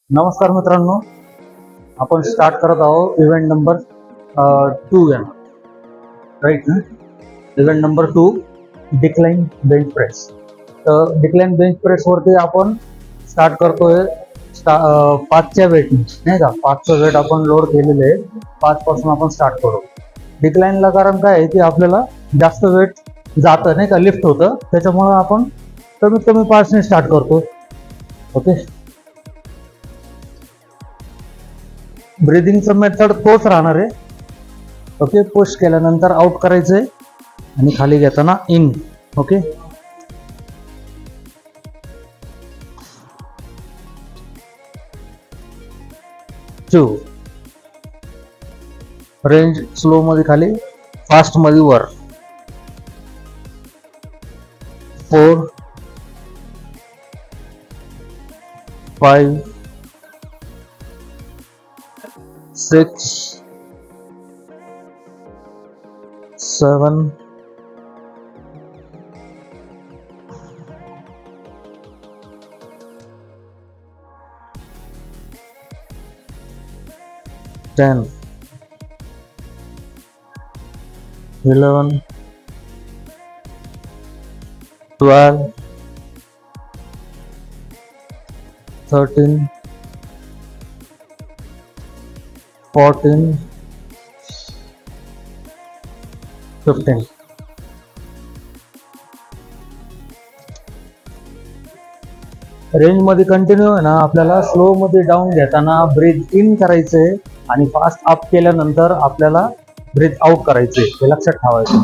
नमस्कार मित्रांनो, आपण स्टार्ट करत आहोत इव्हेंट नंबर 2 राईट ना. Event number 2 decline bench press. तर डिक्लाइन बेंच प्रेस वरती आपण स्टार्ट करतोय 5च्या वेट नाही का. 5चं वेट आपण लोड केलेले आहे. 5 पासून आपण स्टार्ट करू. डिक्लाइनला कारण काय आहे की आपल्याला जास्त वेट जातं नाही का, लिफ्ट होतं, त्याच्यामुळे आपण कमीत कमी 5ने स्टार्ट करतो. ओके, ब्रीदिंगचा मेथड तोच राहणार आहे. ओके, पुश केल्यानंतर आउट करायचंय आणि खाली घेताना इन. ओके, टू रेंज स्लो मध्ये खाली, फास्ट मध्ये वर. 4 5 6 7 10 11 12 13 14 15. रेंज मध्ये कंटिन्यू आहे ना, आपल्याला स्लो मध्ये डाऊन घेताना ब्रीथ इन करायचंय आणि फास्ट अप केल्यानंतर आपल्याला ब्रीथ आउट करायचंय, हे लक्षात ठेवायचं.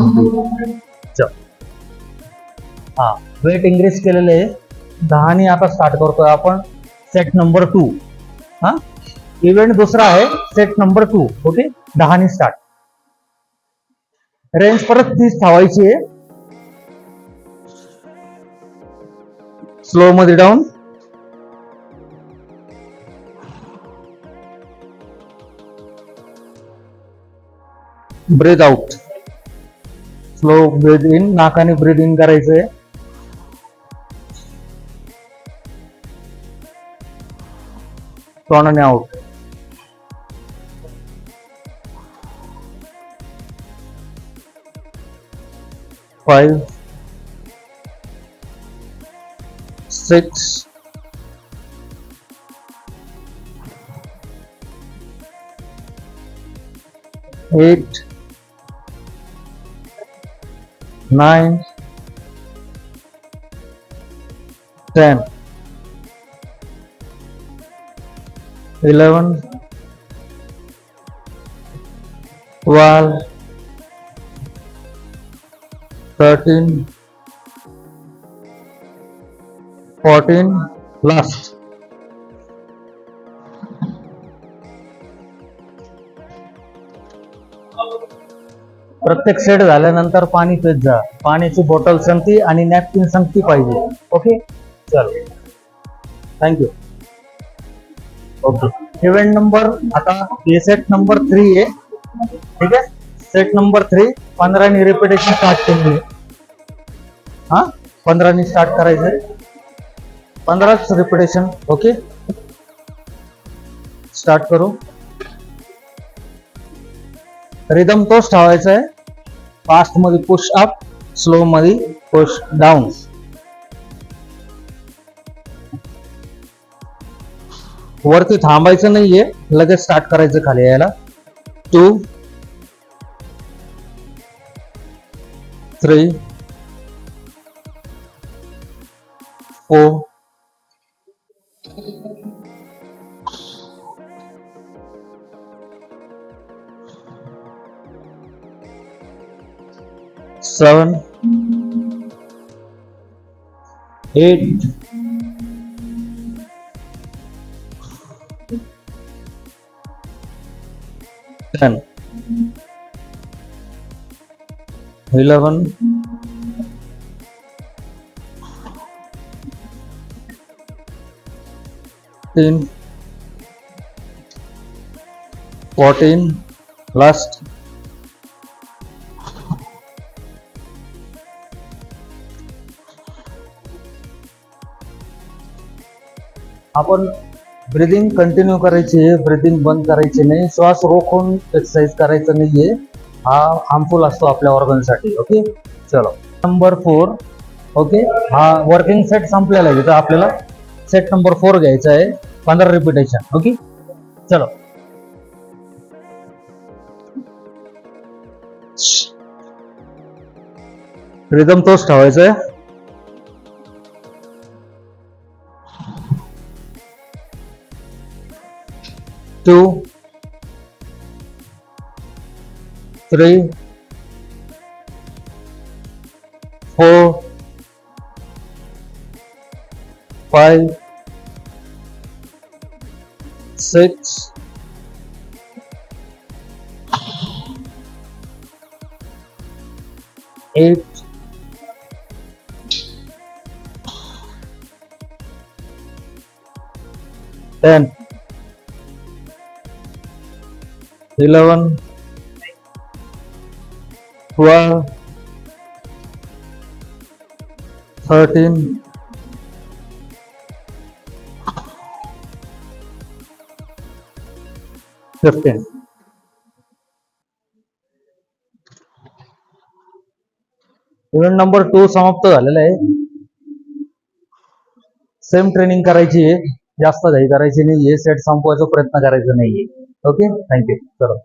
हा, वेट इन्क्रीज केलेले 10 आता स्टार्ट करतोय आपण. Set number 2. हा, इव्हेंट दुसरा आहे, set number 2. Okay, 10 start. Range परत 30 ठेवायची आहे. स्लो मध्ये down, breathe out. Slow breathe in, नाकाने ब्रीथ इन करायचंय. तोंडाने आउट. Five 6 8 9 10 11 12 13 14 last. प्रत्येक सेट झाल्यानंतर पाणी पित जा. पाण्याची बॉटल संगती आणि नॅपकिन संगती पाहिजे. ओके, चलो, थँक्यू. ओके, इव्हेंट नंबर आता हे सेट नंबर 3 आहे. ठीक आहे, सेट नंबर 3 15 रिपिटेशन स्टार्ट केली. हा, 15 स्टार्ट करायचंय, 15 रिपिटेशन. ओके, स्टार्ट करू. रिदम तोच ठेवायचा आहे. फास्ट मध्ये पुश अप, स्लो मध्ये पुश डाऊन. वरती थांबायचं नाहीये, लगेच स्टार्ट करायचं खाली यायला. 2 3 4 7 8 10 11 13 14 लास्ट. आपण ब्रिदिंग कंटिन्यू करायची आहे, ब्रिदिंग बंद करायची नाही, श्वास रोखून एक्सरसाइज करायचं नाहीये, हा हार्मफुल असतो आपल्या ऑर्गनसाठी. ओके, चलो नंबर 4. ओके, हा वर्किंग सेट संपलेला आहे, तर आपल्याला सेट नंबर 4 घ्यायचा आहे, 15 रिपिटेशन. ओके, चलो रिदम तोच ठेवायचा आहे. 2, 3, 4, 5, 6, 8, 10, 11, 12, 13, 15. इव्हेंट नंबर 2 समाप्त झालेला आहे. सेम ट्रेनिंग करायची आहे, जास्त घाई करायची नाहीये, सेट संपवायचा प्रयत्न करायचा नाहीये. Okay, thank you. चलो.